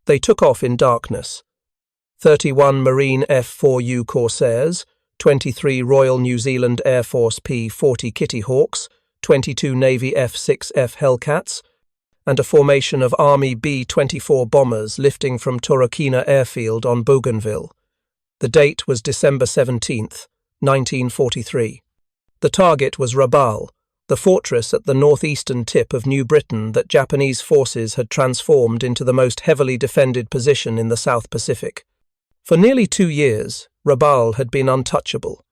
They took off in darkness. 31 Marine F4U Corsairs, 23 Royal New Zealand Air Force P-40 Kitty Hawks, 22 Navy F-6F Hellcats, and a formation of Army B-24 bombers lifting from Torokina Airfield on Bougainville. The date was December 17, 1943. The target was Rabaul, the fortress at the northeastern tip of New Britain that Japanese forces had transformed into the most heavily defended position in the South Pacific. For nearly 2 years, Rabaul had been untouchable.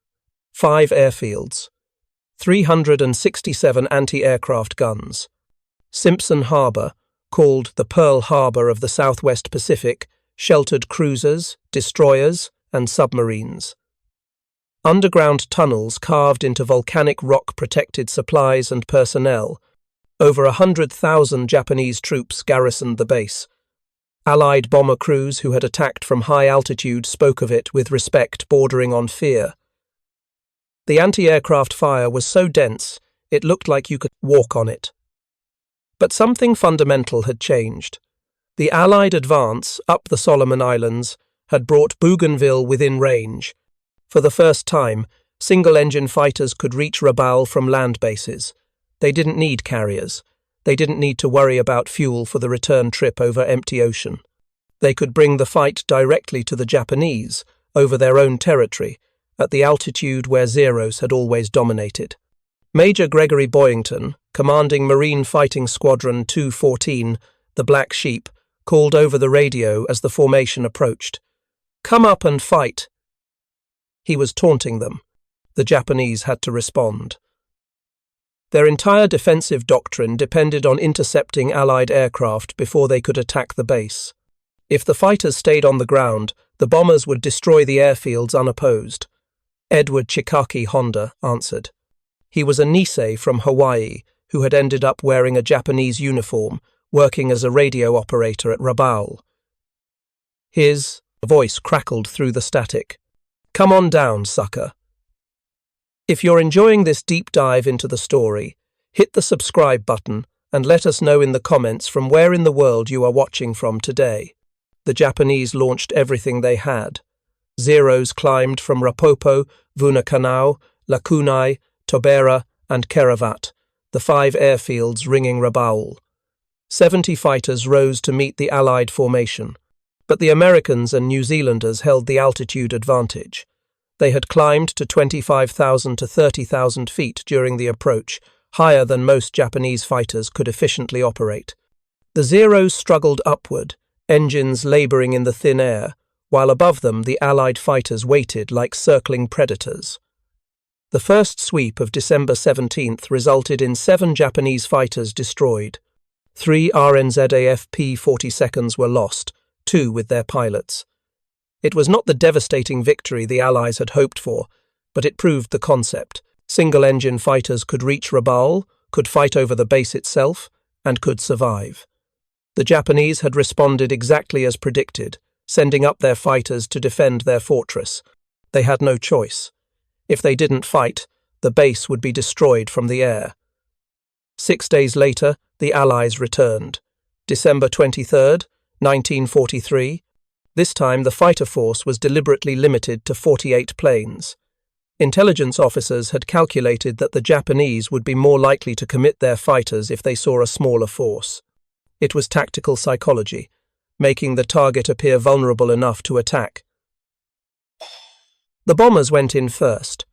5 airfields, 367 anti-aircraft guns. Simpson Harbor, called the Pearl Harbor of the Southwest Pacific, sheltered cruisers, destroyers, and submarines. Underground tunnels carved into volcanic rock protected supplies and personnel. Over 100,000 Japanese troops garrisoned the base. Allied bomber crews who had attacked from high altitude spoke of it with respect bordering on fear. The anti-aircraft fire was so dense, it looked like you could walk on it. But something fundamental had changed. The Allied advance up the Solomon Islands had brought Bougainville within range. For the first time, single-engine fighters could reach Rabaul from land bases. They didn't need carriers. They didn't need to worry about fuel for the return trip over empty ocean. They could bring the fight directly to the Japanese, over their own territory, at the altitude where Zeros had always dominated. Major Gregory Boyington, commanding Marine Fighting Squadron 214, the Black Sheep, called over the radio as the formation approached. "Come up and fight." He was taunting them. The Japanese had to respond. Their entire defensive doctrine depended on intercepting Allied aircraft before they could attack the base. If the fighters stayed on the ground, the bombers would destroy the airfields unopposed. Edward Chikaki Honda answered. He was a Nisei from Hawaii who had ended up wearing a Japanese uniform, working as a radio operator at Rabaul. His voice crackled through the static. "Come on down, sucker." If you're enjoying this deep dive into the story, hit the subscribe button and let us know in the comments from where in the world you are watching from today. The Japanese launched everything they had. Zeros climbed from Rapopo, Vunakanau, Lakunai, Tobera, and Keravat, the 5 airfields ringing Rabaul. 70 fighters rose to meet the Allied formation, but the Americans and New Zealanders held the altitude advantage. They had climbed to 25,000 to 30,000 feet during the approach, higher than most Japanese fighters could efficiently operate. The Zeros struggled upward, engines labouring in the thin air, while above them the Allied fighters waited like circling predators. The first sweep of December 17th resulted in 7 Japanese fighters destroyed. 3 RNZAF P-42s were lost, 2 with their pilots. It was not the devastating victory the Allies had hoped for, but it proved the concept. Single-engine fighters could reach Rabaul, could fight over the base itself, and could survive. The Japanese had responded exactly as predicted, sending up their fighters to defend their fortress. They had no choice. If they didn't fight, the base would be destroyed from the air. 6 days later, the Allies returned. December 23, 1943. This time the fighter force was deliberately limited to 48 planes. Intelligence officers had calculated that the Japanese would be more likely to commit their fighters if they saw a smaller force. It was tactical psychology, making the target appear vulnerable enough to attack. The bombers went in first.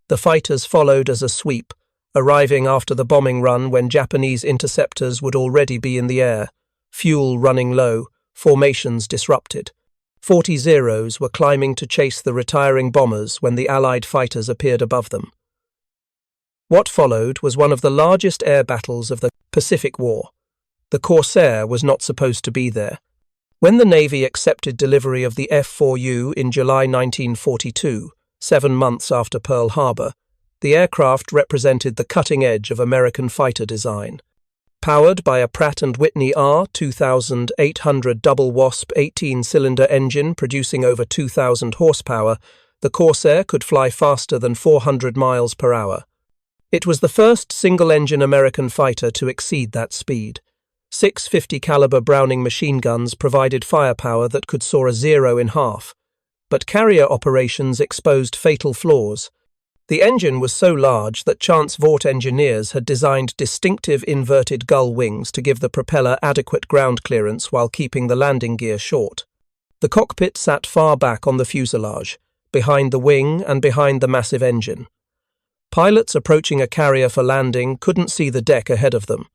The fighters followed as a sweep, arriving after the bombing run when Japanese interceptors would already be in the air, fuel running low, formations disrupted. 40 Zeros were climbing to chase the retiring bombers when the Allied fighters appeared above them. What followed was one of the largest air battles of the Pacific War. The Corsair was not supposed to be there. When the Navy accepted delivery of the F4U in July 1942, 7 months after Pearl Harbor, the aircraft represented the cutting edge of American fighter design. Powered by a Pratt & Whitney R2800 double Wasp 18-cylinder engine producing over 2,000 horsepower, the Corsair could fly faster than 400 miles per hour. It was the first single-engine American fighter to exceed that speed. 6 50-caliber Browning machine guns provided firepower that could saw a Zero in half, but carrier operations exposed fatal flaws. The engine was so large that Chance Vought engineers had designed distinctive inverted gull wings to give the propeller adequate ground clearance while keeping the landing gear short. The cockpit sat far back on the fuselage, behind the wing and behind the massive engine. Pilots approaching a carrier for landing couldn't see the deck ahead of them.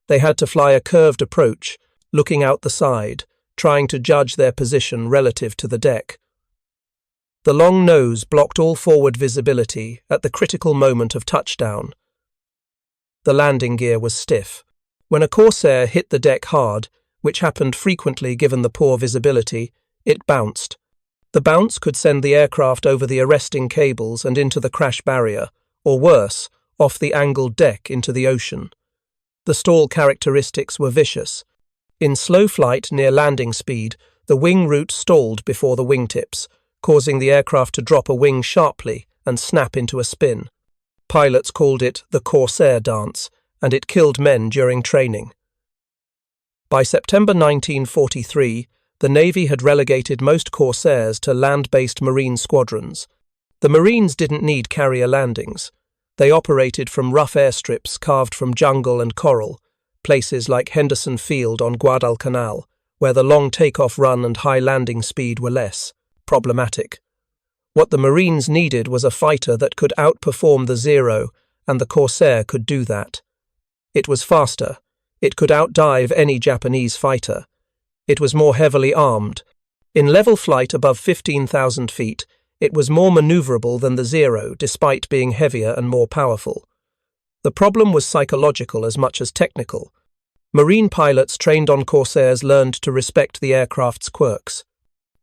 They had to fly a curved approach, looking out the side, trying to judge their position relative to the deck. The long nose blocked all forward visibility at the critical moment of touchdown. The landing gear was stiff. When a Corsair hit the deck hard, which happened frequently given the poor visibility, it bounced. The bounce could send the aircraft over the arresting cables and into the crash barrier, or worse, off the angled deck into the ocean. The stall characteristics were vicious. In slow flight near landing speed, the wing root stalled before the wingtips, causing the aircraft to drop a wing sharply and snap into a spin. Pilots called it the Corsair dance, and it killed men during training. By September 1943, the Navy had relegated most Corsairs to land-based Marine squadrons. The Marines didn't need carrier landings. They operated from rough airstrips carved from jungle and coral, places like Henderson Field on Guadalcanal, where the long takeoff run and high landing speed were less problematic. What the Marines needed was a fighter that could outperform the Zero, and the Corsair could do that. It was faster. It could outdive any Japanese fighter. It was more heavily armed. In level flight above 15,000 feet, it was more maneuverable than the Zero, despite being heavier and more powerful. The problem was psychological as much as technical. Marine pilots trained on Corsairs learned to respect the aircraft's quirks.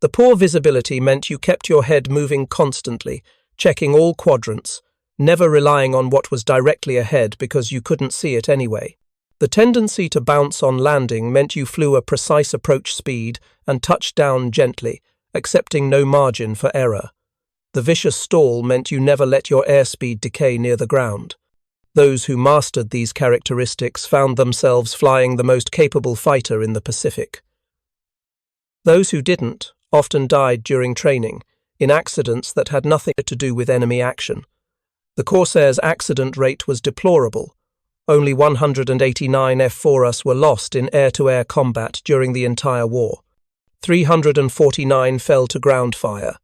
The poor visibility meant you kept your head moving constantly, checking all quadrants, never relying on what was directly ahead because you couldn't see it anyway. The tendency to bounce on landing meant you flew a precise approach speed and touched down gently, accepting no margin for error. The vicious stall meant you never let your airspeed decay near the ground. Those who mastered these characteristics found themselves flying the most capable fighter in the Pacific. Those who didn't often died during training, in accidents that had nothing to do with enemy action. The Corsair's accident rate was deplorable. Only 189 F4Us were lost in air-to-air combat during the entire war. 349 fell to ground fire.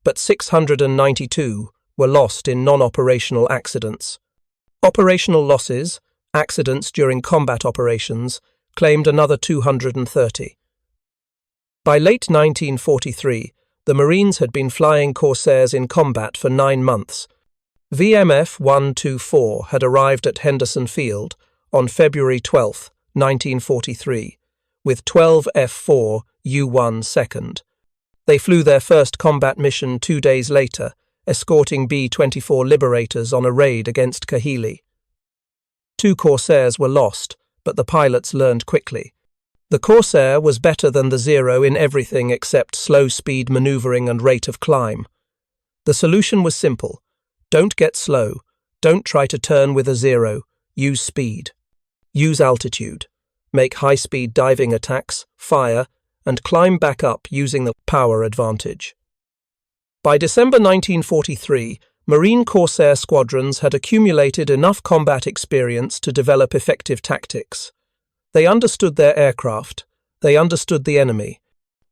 But 692 were lost in non-operational accidents. Operational losses, accidents during combat operations, claimed another 230. By late 1943, the Marines had been flying Corsairs in combat for 9 months. VMF 124 had arrived at Henderson Field on February 12, 1943, with 12 F4U second. They flew their first combat mission 2 days later, escorting B-24 Liberators on a raid against Kahili. 2 Corsairs were lost, but the pilots learned quickly. The Corsair was better than the Zero in everything except slow speed maneuvering and rate of climb. The solution was simple. Don't get slow. Don't try to turn with a Zero. Use speed. Use altitude. Make high-speed diving attacks, fire, and climb back up using the power advantage. By December 1943, Marine Corsair squadrons had accumulated enough combat experience to develop effective tactics. They understood their aircraft, they understood the enemy,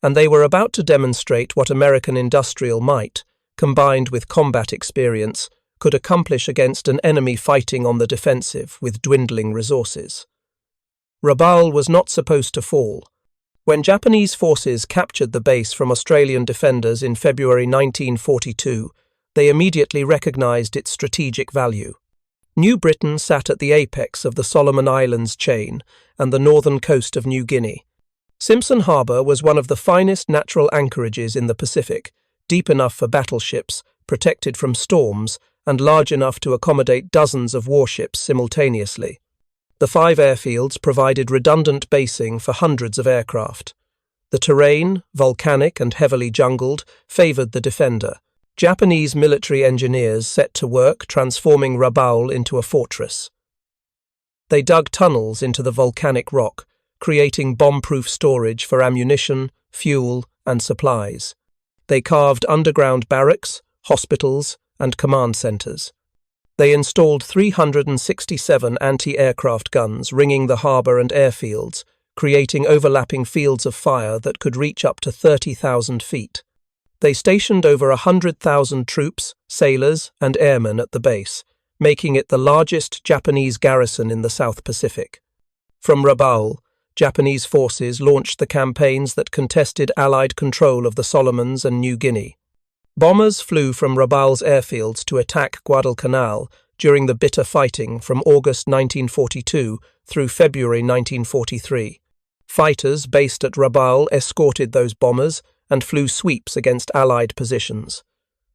and they were about to demonstrate what American industrial might, combined with combat experience, could accomplish against an enemy fighting on the defensive with dwindling resources. Rabaul was not supposed to fall. When Japanese forces captured the base from Australian defenders in February 1942, they immediately recognized its strategic value. New Britain sat at the apex of the Solomon Islands chain and the northern coast of New Guinea. Simpson Harbour was one of the finest natural anchorages in the Pacific, deep enough for battleships, protected from storms, and large enough to accommodate dozens of warships simultaneously. The 5 airfields provided redundant basing for hundreds of aircraft. The terrain, volcanic and heavily jungled, favoured the defender. Japanese military engineers set to work transforming Rabaul into a fortress. They dug tunnels into the volcanic rock, creating bomb-proof storage for ammunition, fuel, and supplies. They carved underground barracks, hospitals, and command centers. They installed 367 anti-aircraft guns ringing the harbour and airfields, creating overlapping fields of fire that could reach up to 30,000 feet. They stationed over 100,000 troops, sailors, and airmen at the base, making it the largest Japanese garrison in the South Pacific. From Rabaul, Japanese forces launched the campaigns that contested Allied control of the Solomons and New Guinea. Bombers flew from Rabaul's airfields to attack Guadalcanal during the bitter fighting from August 1942 through February 1943. Fighters based at Rabaul escorted those bombers and flew sweeps against Allied positions.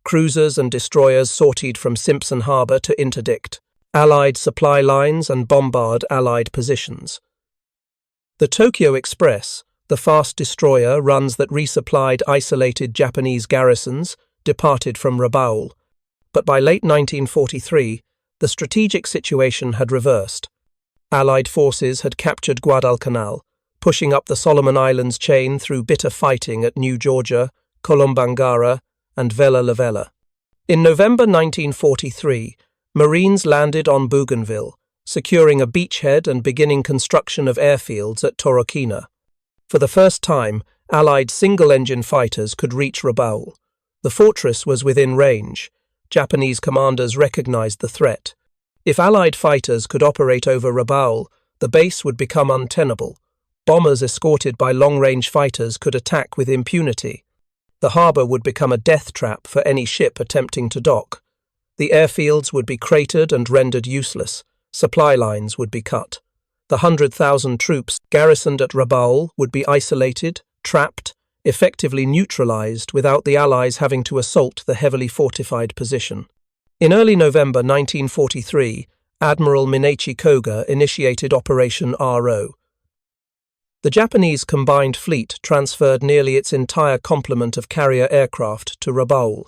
Cruisers and destroyers sortied from Simpson Harbour to interdict Allied supply lines and bombard Allied positions. The Tokyo Express, the fast destroyer runs that resupplied isolated Japanese garrisons, departed from Rabaul. But by late 1943, the strategic situation had reversed. Allied forces had captured Guadalcanal, pushing up the Solomon Islands chain through bitter fighting at New Georgia, Colombangara, and Vella La Vella. In November 1943, Marines landed on Bougainville, securing a beachhead and beginning construction of airfields at Torokina. For the first time, Allied single-engine fighters could reach Rabaul. The fortress was within range. Japanese commanders recognized the threat. If Allied fighters could operate over Rabaul, the base would become untenable. Bombers escorted by long-range fighters could attack with impunity. The harbour would become a death trap for any ship attempting to dock. The airfields would be cratered and rendered useless. Supply lines would be cut. The 100,000 troops garrisoned at Rabaul would be isolated, trapped, effectively neutralized without the Allies having to assault the heavily fortified position. In early November 1943, Admiral Minachi Koga initiated Operation RO. The Japanese combined fleet transferred nearly its entire complement of carrier aircraft to Rabaul.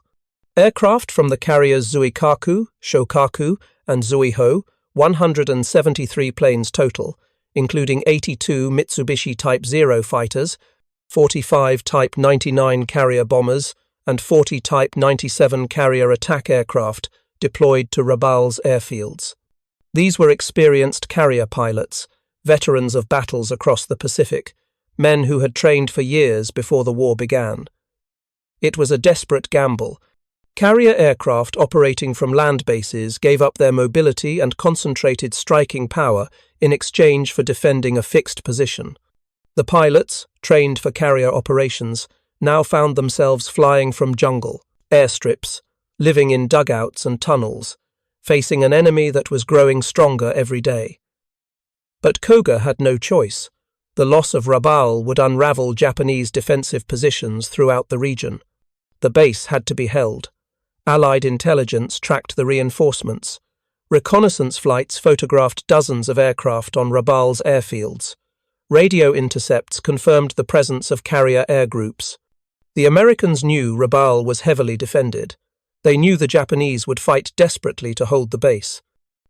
Aircraft from the carriers Zuikaku, Shokaku, and Zuiho, 173 planes total, including 82 Mitsubishi Type 0 fighters, 45 Type 99 carrier bombers, and 40 Type 97 carrier attack aircraft deployed to Rabaul's airfields. These were experienced carrier pilots, veterans of battles across the Pacific, men who had trained for years before the war began. It was a desperate gamble. Carrier aircraft operating from land bases gave up their mobility and concentrated striking power in exchange for defending a fixed position. The pilots, trained for carrier operations, now found themselves flying from jungle, airstrips, living in dugouts and tunnels, facing an enemy that was growing stronger every day. But Koga had no choice. The loss of Rabaul would unravel Japanese defensive positions throughout the region. The base had to be held. Allied intelligence tracked the reinforcements. Reconnaissance flights photographed dozens of aircraft on Rabaul's airfields. Radio intercepts confirmed the presence of carrier air groups. The Americans knew Rabaul was heavily defended. They knew the Japanese would fight desperately to hold the base.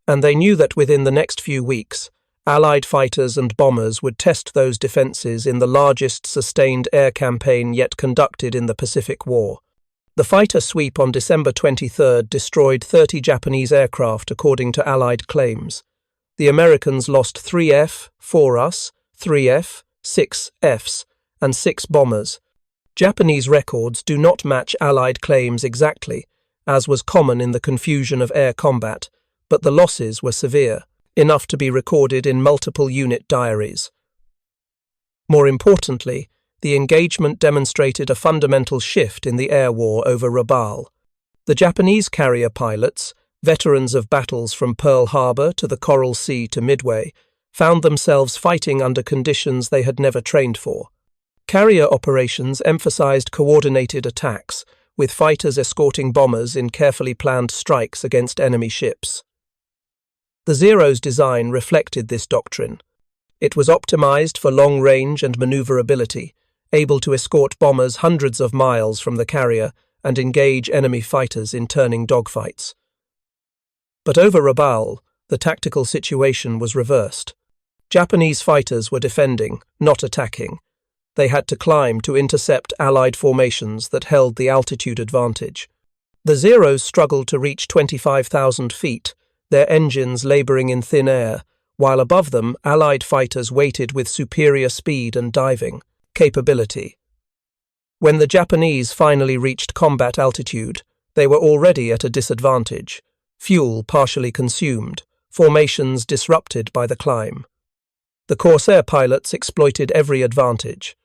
And they knew that within the next few weeks, Allied fighters and bombers would test those defenses in the largest sustained air campaign yet conducted in the Pacific War. The fighter sweep on December 23 destroyed 30 Japanese aircraft according to Allied claims. The Americans lost 3 F, 4 US, 3 F, 6 Fs, and 6 bombers. Japanese records do not match Allied claims exactly, as was common in the confusion of air combat, but the losses were severe, enough to be recorded in multiple unit diaries. More importantly, the engagement demonstrated a fundamental shift in the air war over Rabaul. The Japanese carrier pilots, veterans of battles from Pearl Harbor to the Coral Sea to Midway, found themselves fighting under conditions they had never trained for. Carrier operations emphasized coordinated attacks, with fighters escorting bombers in carefully planned strikes against enemy ships. The Zero's design reflected this doctrine. It was optimized for long range and maneuverability, able to escort bombers hundreds of miles from the carrier and engage enemy fighters in turning dogfights. But over Rabaul, the tactical situation was reversed. Japanese fighters were defending, not attacking. They had to climb to intercept Allied formations that held the altitude advantage. The Zeros struggled to reach 25,000 feet, their engines labouring in thin air, while above them Allied fighters waited with superior speed and diving capability. When the Japanese finally reached combat altitude, they were already at a disadvantage, fuel partially consumed, formations disrupted by the climb. The Corsair pilots exploited every advantage.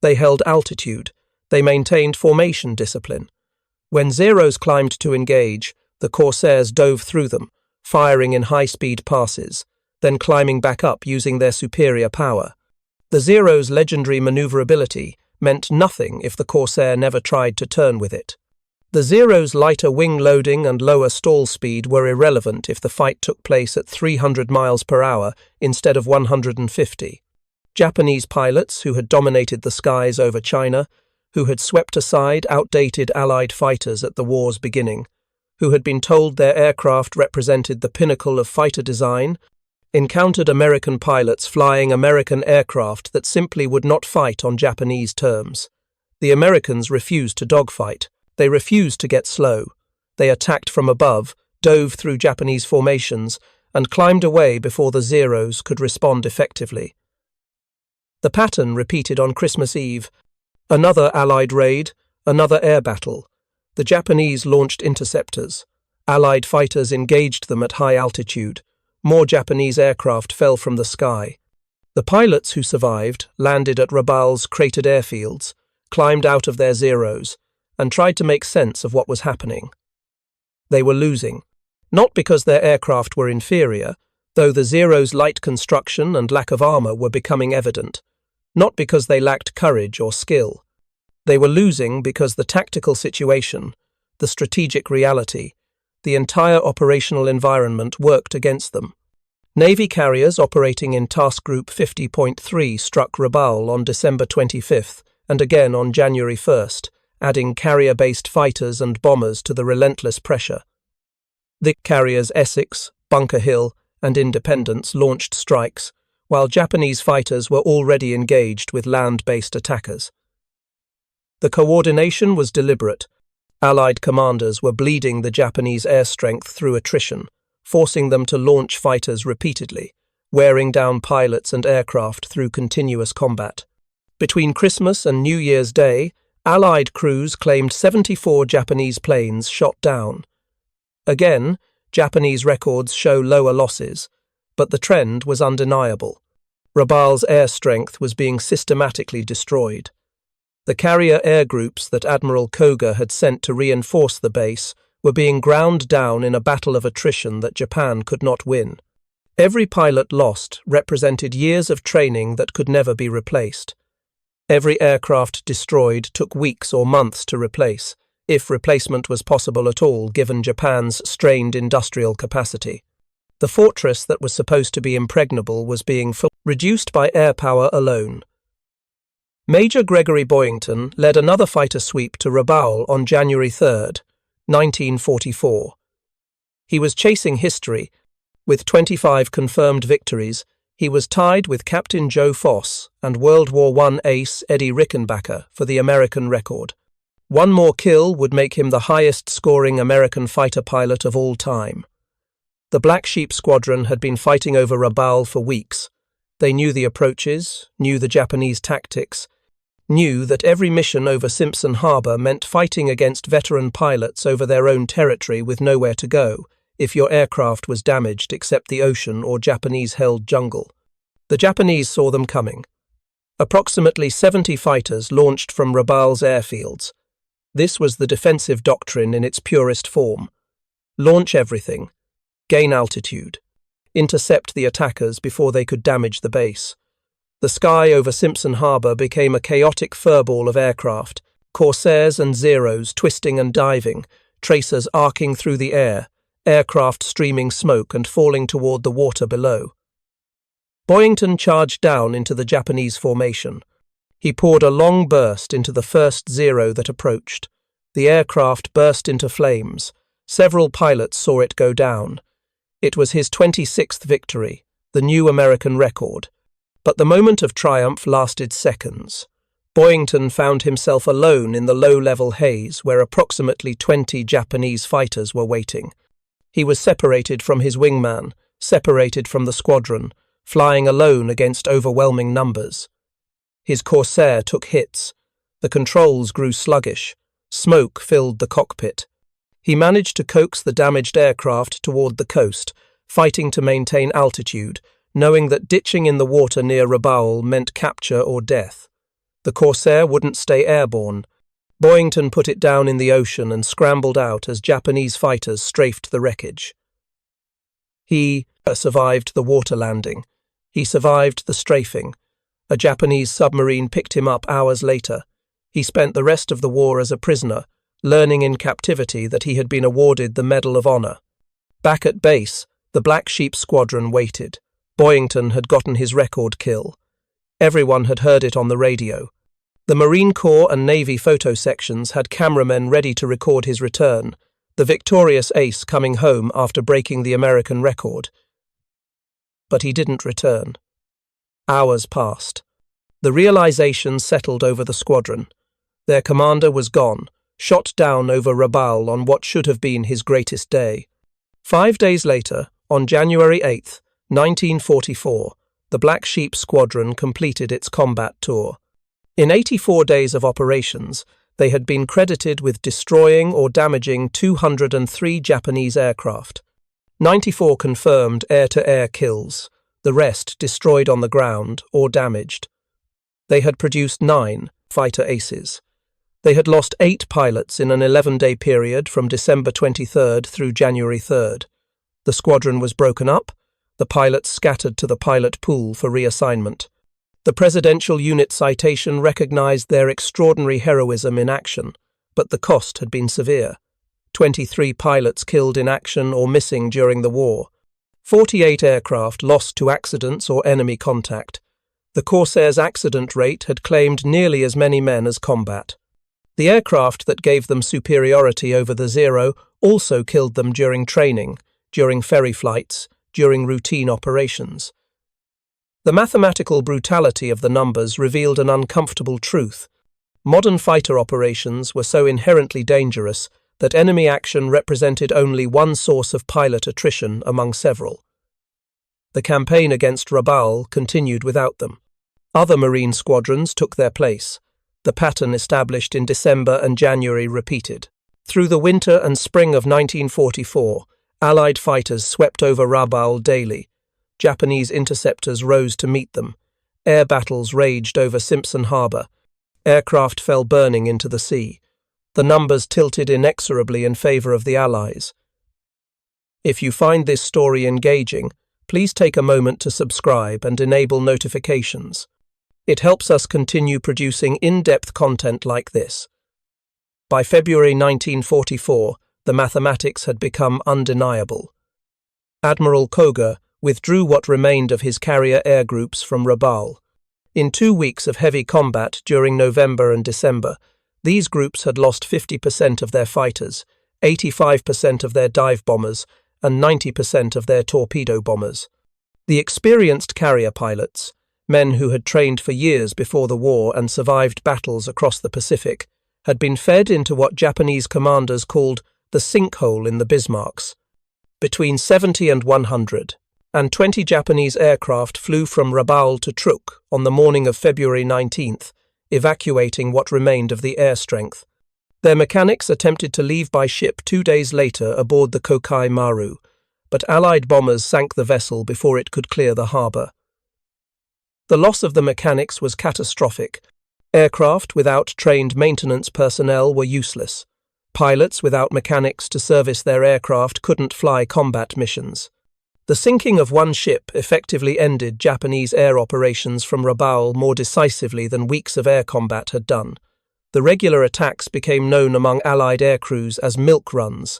They held altitude, they maintained formation discipline. When Zeros climbed to engage, the Corsairs dove through them, firing in high-speed passes, then climbing back up using their superior power. The Zeros' legendary maneuverability meant nothing if the Corsair never tried to turn with it. The Zeros' lighter wing loading and lower stall speed were irrelevant if the fight took place at 300 miles per hour instead of 150. Japanese pilots who had dominated the skies over China, who had swept aside outdated Allied fighters at the war's beginning, who had been told their aircraft represented the pinnacle of fighter design, encountered American pilots flying American aircraft that simply would not fight on Japanese terms. The Americans refused to dogfight. They refused to get slow. They attacked from above, dove through Japanese formations, and climbed away before the Zeros could respond effectively. The pattern repeated on Christmas Eve. Another Allied raid, another air battle. The Japanese launched interceptors. Allied fighters engaged them at high altitude. More Japanese aircraft fell from the sky. The pilots who survived landed at Rabaul's cratered airfields, climbed out of their Zeros, and tried to make sense of what was happening. They were losing, not because their aircraft were inferior, though the Zeros' light construction and lack of armour were becoming evident, not because they lacked courage or skill. They were losing because the tactical situation, the strategic reality, the entire operational environment worked against them. Navy carriers operating in Task Group 50.3 struck Rabaul on December 25th and again on January 1st, adding carrier-based fighters and bombers to the relentless pressure. The carriers Essex, Bunker Hill, and Independence launched strikes, while Japanese fighters were already engaged with land-based attackers. The coordination was deliberate. Allied commanders were bleeding the Japanese air strength through attrition, forcing them to launch fighters repeatedly, wearing down pilots and aircraft through continuous combat. Between Christmas and New Year's Day, Allied crews claimed 74 Japanese planes shot down. Again, Japanese records show lower losses, but the trend was undeniable. Rabaul's air strength was being systematically destroyed. The carrier air groups that Admiral Koga had sent to reinforce the base were being ground down in a battle of attrition that Japan could not win. Every pilot lost represented years of training that could never be replaced. Every aircraft destroyed took weeks or months to replace, if replacement was possible at all given Japan's strained industrial capacity. The fortress that was supposed to be impregnable was being reduced by air power alone. Major Gregory Boyington led another fighter sweep to Rabaul on January 3, 1944. He was chasing history. With 25 confirmed victories, he was tied with Captain Joe Foss and World War I ace Eddie Rickenbacker for the American record. One more kill would make him the highest-scoring American fighter pilot of all time. The Black Sheep Squadron had been fighting over Rabaul for weeks. They knew the approaches, knew the Japanese tactics, knew that every mission over Simpson Harbor meant fighting against veteran pilots over their own territory with nowhere to go, if your aircraft was damaged except the ocean or Japanese-held jungle. The Japanese saw them coming. Approximately 70 fighters launched from Rabaul's airfields. This was the defensive doctrine in its purest form. Launch everything. Gain altitude. Intercept the attackers before they could damage the base. The sky over Simpson Harbor became a chaotic furball of aircraft, Corsairs and Zeros twisting and diving, tracers arcing through the air, aircraft streaming smoke and falling toward the water below. Boyington charged down into the Japanese formation. He poured a long burst into the first Zero that approached. The aircraft burst into flames. Several pilots saw it go down. It was his 26th victory. the new American record. But the moment of triumph lasted seconds. Boyington found himself alone in the low-level haze where approximately 20 Japanese fighters were waiting. He was separated from his wingman, separated from the squadron, flying alone against overwhelming numbers. His Corsair took hits. The controls grew sluggish. Smoke filled the cockpit. He managed to coax the damaged aircraft toward the coast, fighting to maintain altitude, knowing that ditching in the water near Rabaul meant capture or death. The Corsair wouldn't stay airborne. Boyington put it down in the ocean and scrambled out as Japanese fighters strafed the wreckage. He survived the water landing. He survived the strafing. A Japanese submarine picked him up hours later. He spent the rest of the war as a prisoner, learning in captivity that he had been awarded the Medal of Honor. Back at base, the Black Sheep Squadron waited. Boyington had gotten his record kill. Everyone had heard it on the radio. The Marine Corps and Navy photo sections had cameramen ready to record his return, the victorious ace coming home after breaking the American record. But he didn't return. Hours passed. The realization settled over the squadron. Their commander was gone, shot down over Rabaul on what should have been his greatest day. 5 days later, on January 8, 1944, the Black Sheep Squadron completed its combat tour. In 84 days of operations, they had been credited with destroying or damaging 203 Japanese aircraft. 94 confirmed air-to-air kills, the rest destroyed on the ground or damaged. They had produced 9 fighter aces. They had lost 8 pilots in an 11-day period from December 23rd through January 3rd. The squadron was broken up, the pilots scattered to the pilot pool for reassignment. The Presidential Unit Citation recognized their extraordinary heroism in action, but the cost had been severe. 23 pilots killed in action or missing during the war. 48 aircraft lost to accidents or enemy contact. The Corsairs' accident rate had claimed nearly as many men as combat. The aircraft that gave them superiority over the Zero also killed them during training, during ferry flights, during routine operations. The mathematical brutality of the numbers revealed an uncomfortable truth. Modern fighter operations were so inherently dangerous that enemy action represented only one source of pilot attrition among several. The campaign against Rabaul continued without them. Other Marine squadrons took their place. The pattern established in December and January repeated. Through the winter and spring of 1944, Allied fighters swept over Rabaul daily. Japanese interceptors rose to meet them. Air battles raged over Simpson Harbor. Aircraft fell burning into the sea. The numbers tilted inexorably in favor of the Allies. If you find this story engaging, please take a moment to subscribe and enable notifications. It helps us continue producing in-depth content like this. By February 1944, the mathematics had become undeniable. Admiral Koga withdrew what remained of his carrier air groups from Rabaul. In 2 weeks of heavy combat during November and December, these groups had lost 50% of their fighters, 85% of their dive bombers, and 90% of their torpedo bombers. The experienced carrier pilots, men who had trained for years before the war and survived battles across the Pacific, had been fed into what Japanese commanders called the sinkhole in the Bismarcks. Between 70 and 100, and 20 Japanese aircraft flew from Rabaul to Truk on the morning of February 19th, evacuating what remained of the air strength. Their mechanics attempted to leave by ship 2 days later aboard the Kokai Maru, but Allied bombers sank the vessel before it could clear the harbour. The loss of the mechanics was catastrophic. Aircraft without trained maintenance personnel were useless. Pilots without mechanics to service their aircraft couldn't fly combat missions. The sinking of one ship effectively ended Japanese air operations from Rabaul more decisively than weeks of air combat had done. The regular attacks became known among Allied air crews as milk runs.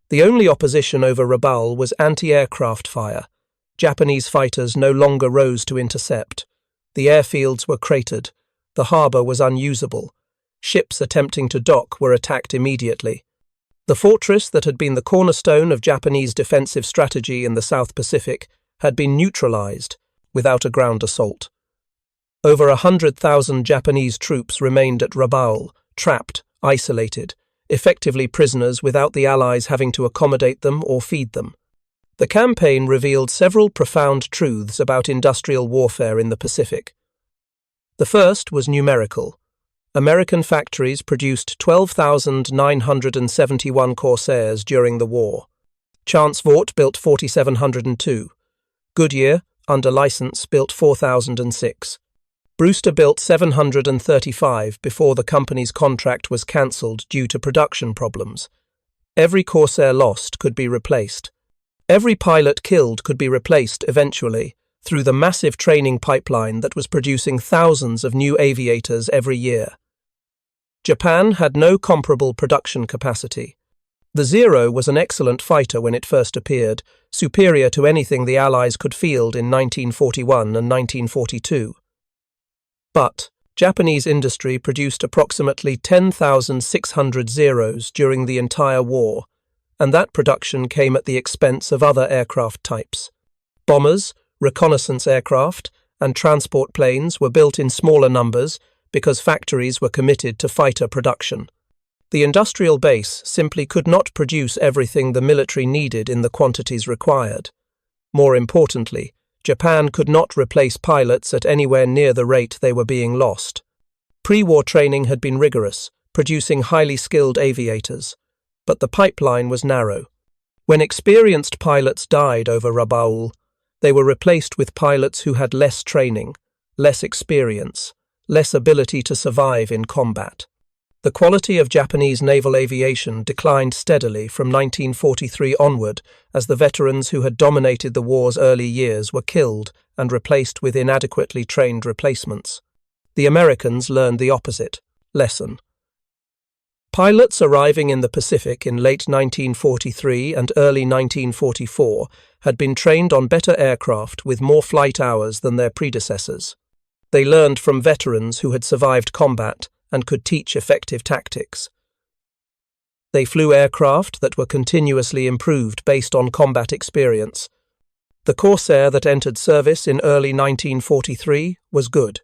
The only opposition over Rabaul was anti-aircraft fire. Japanese fighters no longer rose to intercept. The airfields were cratered. The harbour was unusable. Ships attempting to dock were attacked immediately. The fortress that had been the cornerstone of Japanese defensive strategy in the South Pacific had been neutralized without a ground assault. Over 100,000 Japanese troops remained at Rabaul, trapped, isolated, effectively prisoners without the Allies having to accommodate them or feed them. The campaign revealed several profound truths about industrial warfare in the Pacific. The first was numerical. American factories produced 12,971 Corsairs during the war. Chance Vought built 4,702. Goodyear, under license, built 4,006. Brewster built 735 before the company's contract was cancelled due to production problems. Every Corsair lost could be replaced. Every pilot killed could be replaced eventually through the massive training pipeline that was producing thousands of new aviators every year. Japan had no comparable production capacity. The Zero was an excellent fighter when it first appeared, superior to anything the Allies could field in 1941 and 1942. But Japanese industry produced approximately 10,600 Zeros during the entire war, and that production came at the expense of other aircraft types. Bombers, reconnaissance aircraft, and transport planes were built in smaller numbers because factories were committed to fighter production. The industrial base simply could not produce everything the military needed in the quantities required. More importantly, Japan could not replace pilots at anywhere near the rate they were being lost. Pre-war training had been rigorous, producing highly skilled aviators, but the pipeline was narrow. When experienced pilots died over Rabaul, they were replaced with pilots who had less training, less experience, less ability to survive in combat. The quality of Japanese naval aviation declined steadily from 1943 onward as the veterans who had dominated the war's early years were killed and replaced with inadequately trained replacements. The Americans learned the opposite lesson. Pilots arriving in the Pacific in late 1943 and early 1944 had been trained on better aircraft with more flight hours than their predecessors. They learned from veterans who had survived combat and could teach effective tactics. They flew aircraft that were continuously improved based on combat experience. The Corsair that entered service in early 1943 was good.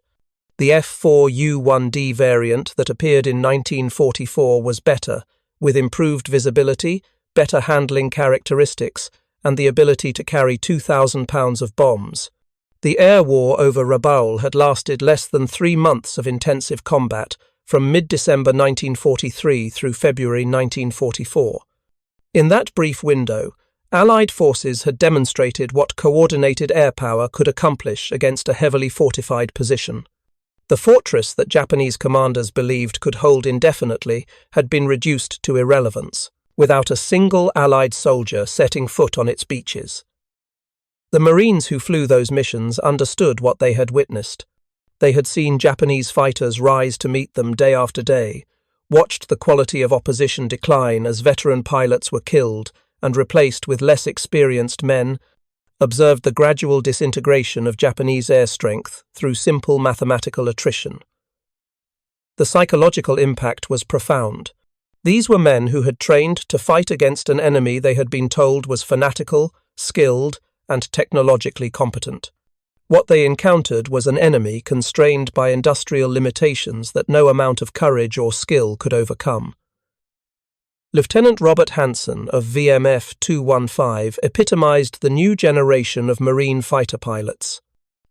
The F4U 1D variant that appeared in 1944 was better, with improved visibility, better handling characteristics, and the ability to carry 2,000 pounds of bombs. The air war over Rabaul had lasted less than 3 months of intensive combat, from mid-December 1943 through February 1944. In that brief window, Allied forces had demonstrated what coordinated air power could accomplish against a heavily fortified position. The fortress that Japanese commanders believed could hold indefinitely had been reduced to irrelevance, without a single Allied soldier setting foot on its beaches. The Marines who flew those missions understood what they had witnessed. They had seen Japanese fighters rise to meet them day after day, watched the quality of opposition decline as veteran pilots were killed and replaced with less experienced men, observed the gradual disintegration of Japanese air strength through simple mathematical attrition. The psychological impact was profound. These were men who had trained to fight against an enemy they had been told was fanatical, skilled, and technologically competent. What they encountered was an enemy constrained by industrial limitations that no amount of courage or skill could overcome. Lieutenant Robert Hansen of VMF 215 epitomized the new generation of Marine fighter pilots.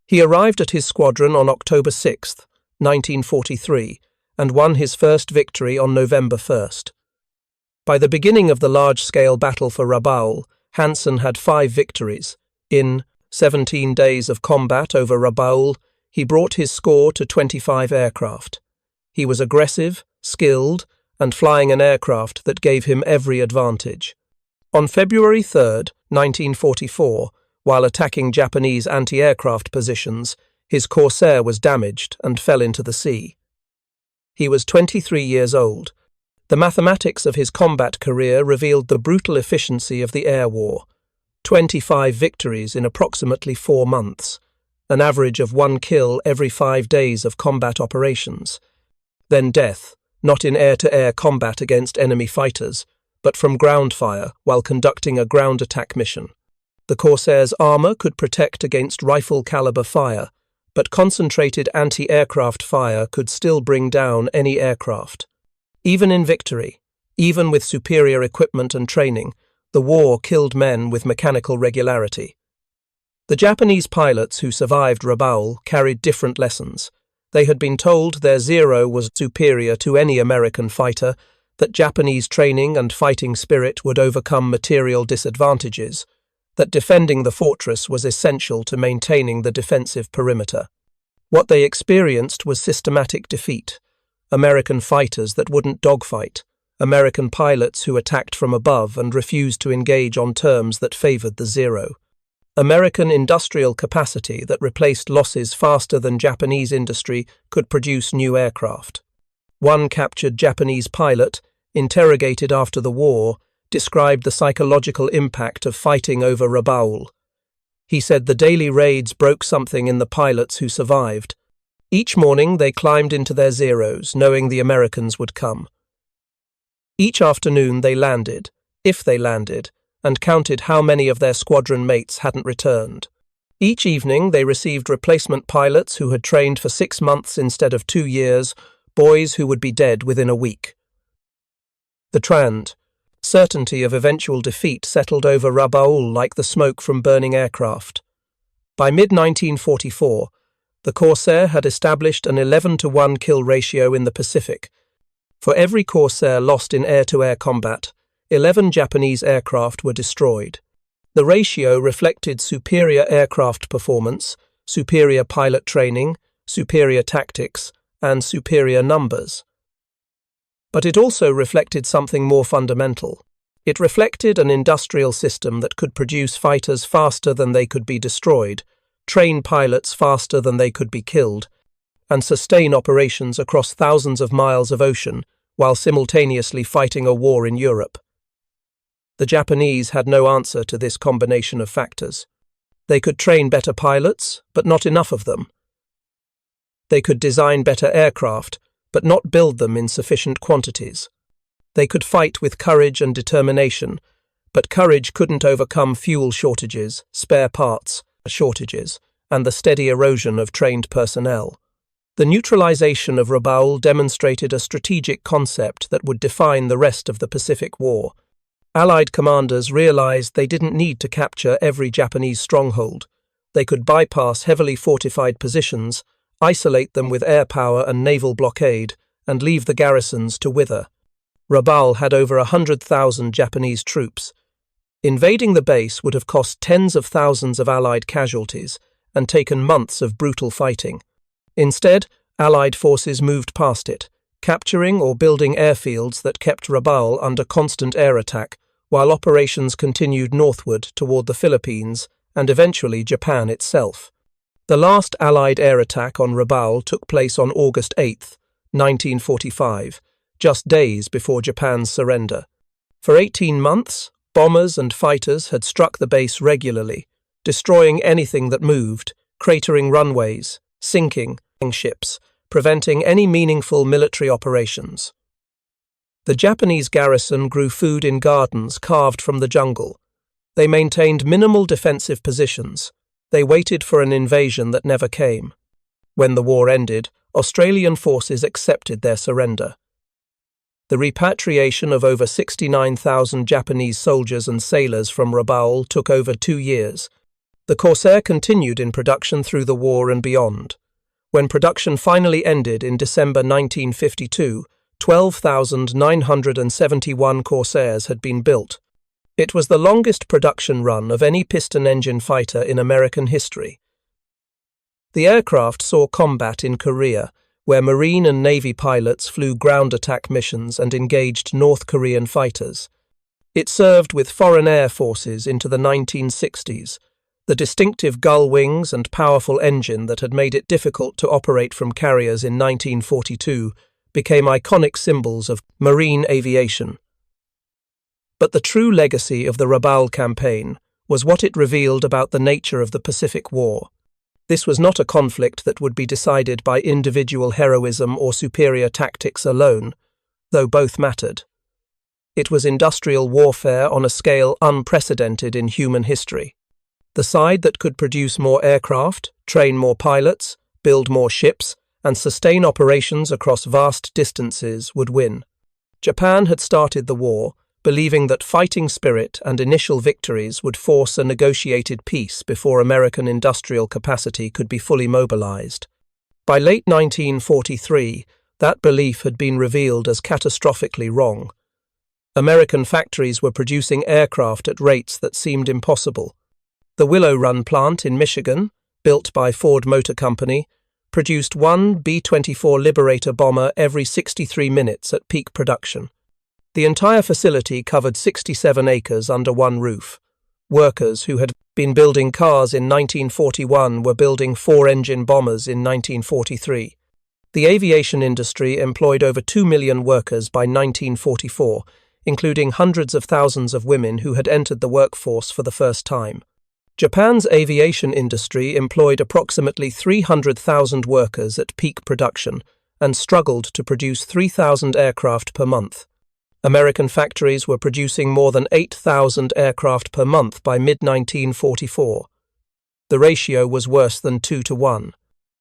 He arrived at his squadron on October 6, 1943, and won his first victory on November 1st. By the beginning of the large-scale battle for Rabaul, Hansen had 5 victories. In 17 days of combat over Rabaul, he brought his score to 25 aircraft. He was aggressive, skilled, and flying an aircraft that gave him every advantage. On February 3, 1944, while attacking Japanese anti-aircraft positions, his Corsair was damaged and fell into the sea. He was 23 years old. The mathematics of his combat career revealed the brutal efficiency of the air war. 25 victories in approximately 4 months, an average of 1 kill every 5 days of combat operations. Then death, not in air-to-air combat against enemy fighters, but from ground fire while conducting a ground attack mission. The Corsairs' armor could protect against rifle-caliber fire, but concentrated anti-aircraft fire could still bring down any aircraft. Even in victory, even with superior equipment and training, the war killed men with mechanical regularity. The Japanese pilots who survived Rabaul carried different lessons. They had been told their Zero was superior to any American fighter, that Japanese training and fighting spirit would overcome material disadvantages, that defending the fortress was essential to maintaining the defensive perimeter. What they experienced was systematic defeat. American fighters that wouldn't dogfight, American pilots who attacked from above and refused to engage on terms that favored the Zero. American industrial capacity that replaced losses faster than Japanese industry could produce new aircraft. One captured Japanese pilot, interrogated after the war, described the psychological impact of fighting over Rabaul. He said the daily raids broke something in the pilots who survived. Each morning they climbed into their Zeros, knowing the Americans would come. Each afternoon they landed, if they landed, and counted how many of their squadron mates hadn't returned. Each evening they received replacement pilots who had trained for 6 months instead of 2 years, boys who would be dead within a week. The Trend, certainty of eventual defeat, settled over Rabaul like the smoke from burning aircraft. By mid-1944, the Corsair had established an 11-to-1 kill ratio in the Pacific. For every Corsair lost in air-to-air combat, 11 Japanese aircraft were destroyed. The ratio reflected superior aircraft performance, superior pilot training, superior tactics, and superior numbers. But it also reflected something more fundamental. It reflected an industrial system that could produce fighters faster than they could be destroyed, train pilots faster than they could be killed, and sustain operations across thousands of miles of ocean while simultaneously fighting a war in Europe. The Japanese had no answer to this combination of factors. They could train better pilots, but not enough of them. They could design better aircraft, but not build them in sufficient quantities. They could fight with courage and determination, but courage couldn't overcome fuel shortages, spare parts shortages, and the steady erosion of trained personnel. The neutralization of Rabaul demonstrated a strategic concept that would define the rest of the Pacific War. Allied commanders realized they didn't need to capture every Japanese stronghold. They could bypass heavily fortified positions, isolate them with air power and naval blockade, and leave the garrisons to wither. Rabaul had over 100,000 Japanese troops. Invading the base would have cost tens of thousands of Allied casualties and taken months of brutal fighting. Instead, Allied forces moved past it, capturing or building airfields that kept Rabaul under constant air attack, while operations continued northward toward the Philippines and eventually Japan itself. The last Allied air attack on Rabaul took place on August 8, 1945, just days before Japan's surrender. For 18 months, bombers and fighters had struck the base regularly, destroying anything that moved, cratering runways, sinking ships, preventing any meaningful military operations. The Japanese garrison grew food in gardens carved from the jungle. They maintained minimal defensive positions. They waited for an invasion that never came. When the war ended, Australian forces accepted their surrender. The repatriation of over 69,000 Japanese soldiers and sailors from Rabaul took over 2 years. The Corsair continued in production through the war and beyond. When production finally ended in December 1952, 12,971 Corsairs had been built. It was the longest production run of any piston-engine fighter in American history. The aircraft saw combat in Korea, where Marine and Navy pilots flew ground attack missions and engaged North Korean fighters. It served with foreign air forces into the 1960s. The distinctive gull wings and powerful engine that had made it difficult to operate from carriers in 1942 became iconic symbols of marine aviation. But the true legacy of the Rabaul campaign was what it revealed about the nature of the Pacific War. This was not a conflict that would be decided by individual heroism or superior tactics alone, though both mattered. It was industrial warfare on a scale unprecedented in human history. The side that could produce more aircraft, train more pilots, build more ships, and sustain operations across vast distances would win. Japan had started the war, believing that fighting spirit and initial victories would force a negotiated peace before American industrial capacity could be fully mobilized. By late 1943, that belief had been revealed as catastrophically wrong. American factories were producing aircraft at rates that seemed impossible. The Willow Run plant in Michigan, built by Ford Motor Company, produced one B-24 Liberator bomber every 63 minutes at peak production. The entire facility covered 67 acres under one roof. Workers who had been building cars in 1941 were building four-engine bombers in 1943. The aviation industry employed over 2 million workers by 1944, including hundreds of thousands of women who had entered the workforce for the first time. Japan's aviation industry employed approximately 300,000 workers at peak production and struggled to produce 3,000 aircraft per month. American factories were producing more than 8,000 aircraft per month by mid-1944. The ratio was worse than 2-to-1.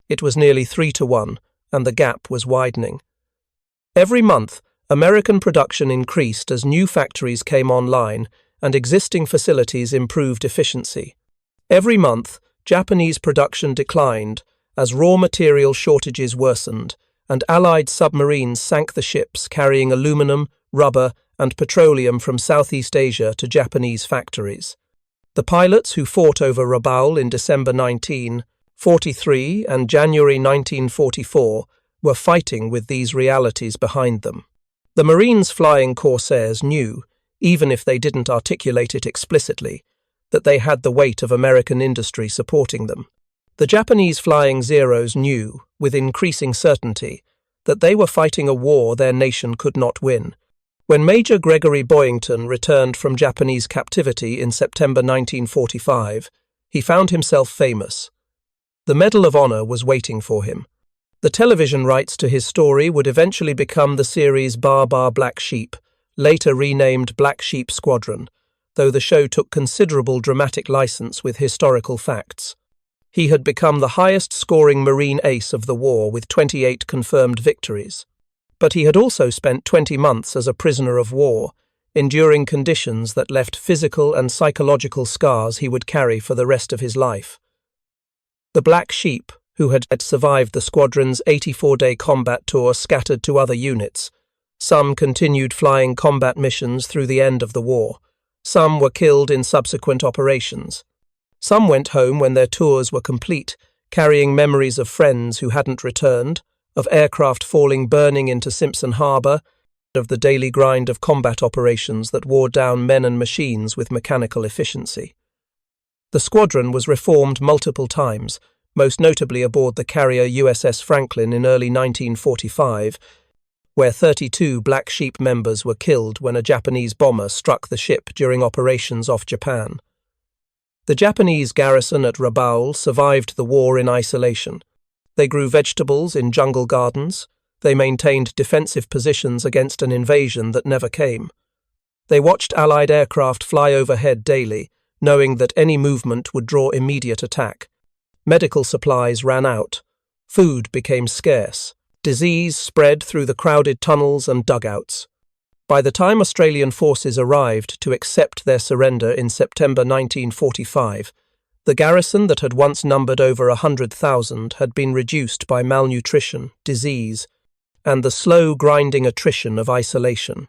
It was nearly 3-to-1, and the gap was widening. Every month, American production increased as new factories came online and existing facilities improved efficiency. Every month, Japanese production declined as raw material shortages worsened, and Allied submarines sank the ships carrying aluminum, rubber, and petroleum from Southeast Asia to Japanese factories. The pilots who fought over Rabaul in December 1943 and January 1944 were fighting with these realities behind them. The Marines flying Corsairs knew, even if they didn't articulate it explicitly, that they had the weight of American industry supporting them. The Japanese flying Zeros knew, with increasing certainty, that they were fighting a war their nation could not win. When Major Gregory Boyington returned from Japanese captivity in September 1945, he found himself famous. The Medal of Honor was waiting for him. The television rights to his story would eventually become the series Bar Bar Black Sheep, later renamed Black Sheep Squadron, though the show took considerable dramatic license with historical facts. He had become the highest-scoring Marine ace of the war with 28 confirmed victories. But he had also spent 20 months as a prisoner of war, enduring conditions that left physical and psychological scars he would carry for the rest of his life. The Black Sheep, who had survived the squadron's 84-day combat tour, scattered to other units. Some continued flying combat missions through the end of the war. Some were killed in subsequent operations. Some went home when their tours were complete, carrying memories of friends who hadn't returned, of aircraft falling burning into Simpson Harbor, of the daily grind of combat operations that wore down men and machines with mechanical efficiency. The squadron was reformed multiple times, most notably aboard the carrier USS Franklin in early 1945, where 32 Black Sheep members were killed when a Japanese bomber struck the ship during operations off Japan. The Japanese garrison at Rabaul survived the war in isolation. They grew vegetables in jungle gardens. They maintained defensive positions against an invasion that never came. They watched Allied aircraft fly overhead daily, knowing that any movement would draw immediate attack. Medical supplies ran out. Food became scarce. Disease spread through the crowded tunnels and dugouts. By the time Australian forces arrived to accept their surrender in September 1945, the garrison that had once numbered over 100,000 had been reduced by malnutrition, disease, and the slow grinding attrition of isolation.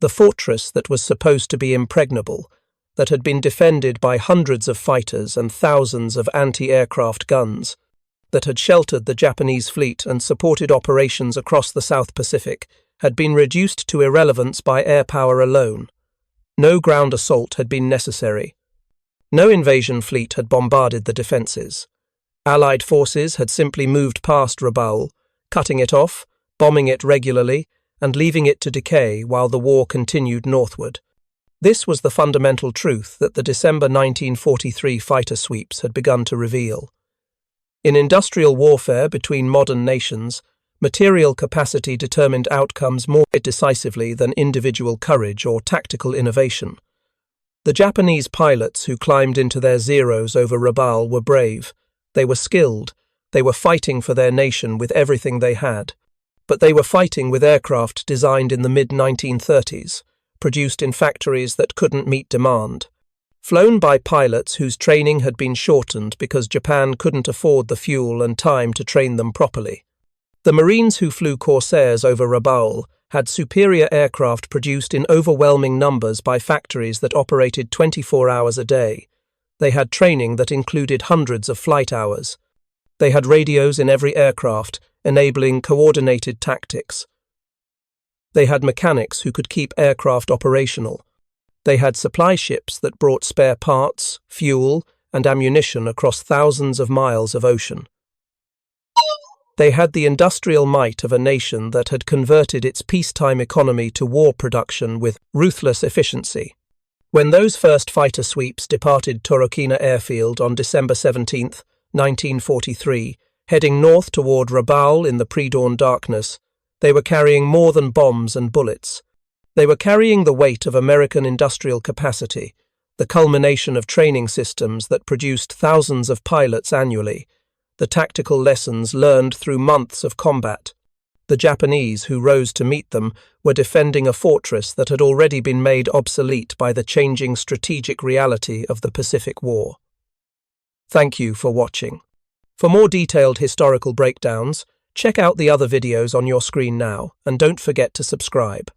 The fortress that was supposed to be impregnable, that had been defended by hundreds of fighters and thousands of anti-aircraft guns, that had sheltered the Japanese fleet and supported operations across the South Pacific, had been reduced to irrelevance by air power alone. No ground assault had been necessary. No invasion fleet had bombarded the defences. Allied forces had simply moved past Rabaul, cutting it off, bombing it regularly, and leaving it to decay while the war continued northward. This was the fundamental truth that the December 1943 fighter sweeps had begun to reveal. In industrial warfare between modern nations, material capacity determined outcomes more decisively than individual courage or tactical innovation. The Japanese pilots who climbed into their Zeros over Rabaul were brave. They were skilled. They were fighting for their nation with everything they had. But they were fighting with aircraft designed in the mid-1930s, produced in factories that couldn't meet demand. Flown by pilots whose training had been shortened because Japan couldn't afford the fuel and time to train them properly. The Marines who flew Corsairs over Rabaul had superior aircraft produced in overwhelming numbers by factories that operated 24 hours a day. They had training that included hundreds of flight hours. They had radios in every aircraft, enabling coordinated tactics. They had mechanics who could keep aircraft operational. They had supply ships that brought spare parts, fuel, and ammunition across thousands of miles of ocean. They had the industrial might of a nation that had converted its peacetime economy to war production with ruthless efficiency. When those first fighter sweeps departed Torokina Airfield on December 17, 1943, heading north toward Rabaul in the pre-dawn darkness, they were carrying more than bombs and bullets. They were carrying the weight of American industrial capacity, the culmination of training systems that produced thousands of pilots annually, the tactical lessons learned through months of combat. The Japanese who rose to meet them were defending a fortress that had already been made obsolete by the changing strategic reality of the Pacific War. Thank you for watching. For more detailed historical breakdowns, check out the other videos on your screen now, and don't forget to subscribe.